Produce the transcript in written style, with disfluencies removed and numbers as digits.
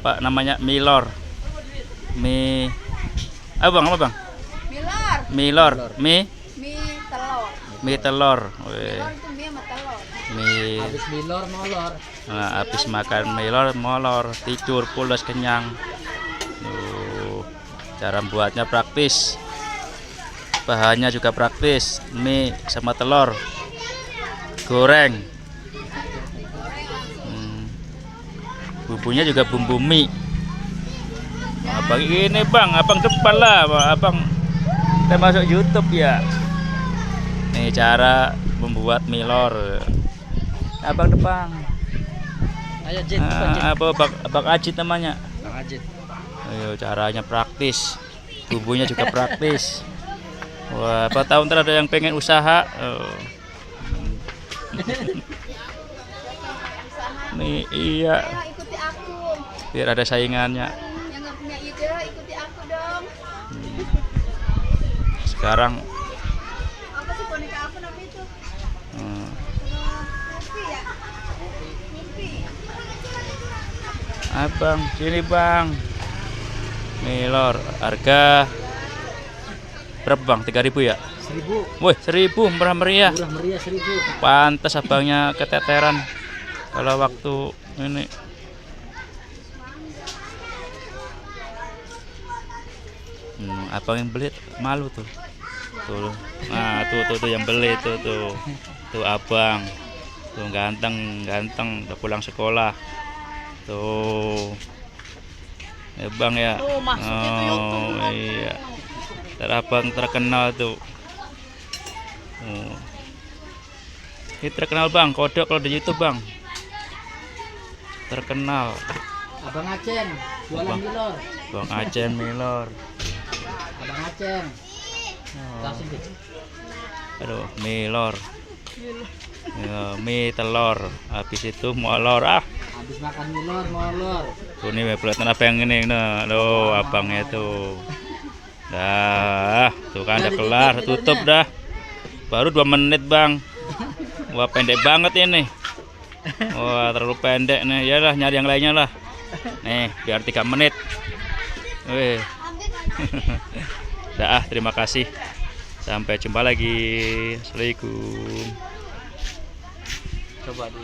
Apa namanya? Milor. Mie apa bang? Milor. Milor. Mie Mie telur. mie telur. Weh. Milor itu mie sama telur. Mie. Habis milor molor. Nah, habis makan milor molor, tidur pulas kenyang. Cara buatnya praktis. Bahannya juga praktis. Mie sama telur. Goreng. Bumbunya juga bumbu mie. Abang ini bang, abang depan lah, abang kita masuk YouTube ya. Nih cara membuat milor. Abang depan. Ayo Jin, Apa abang Ajit namanya? Bang Ajit. Ayo caranya praktis. Bumbunya juga praktis. Wah, apa tahun ntar ada yang pengen usaha? Nih iya, Ayo ikuti aku. biar ada saingannya. Yang nggak punya ide ikuti aku dong. Sekarang Apa sih boneka aku namanya itu? Luffy ya? Luffy. abang sini bang. Milor harga berapa bang? 3.000 ya? 1000. Woi 1.000 murah meriah. Murah meriah 1000. Pantes abangnya keteteran kalau waktu ini. Abang yang beli malu tuh. Tuh. Nah, tuh yang beli tuh. Tuh abang. Tuh ganteng udah pulang sekolah. Tuh. Ya bang ya. Tuh, masuknya tuh YouTube. Iya. Ntar abang terkenal tuh. Ini terkenal bang, kodok kalau di YouTube bang. Terkenal. Abang Acen, jualan milor. Bang Acen milor. Abang Acen. Langsung Jin. Aduh, milor. Ya, mie telur. Habis itu molor. Habis makan milor molor. Tuh nih pelihatan apa yang ini nah. Loh, abangnya tuh. Dah, tuh kan udah kelar, tutup dah. Baru 2 menit, Bang. Wah, pendek banget ini. Wah, terlalu pendek nih. Ya lah, nyari yang lainnya lah. Nih, biar 3 menit. Wih. Dah, terima kasih. Sampai jumpa lagi. Assalamualaikum. Coba di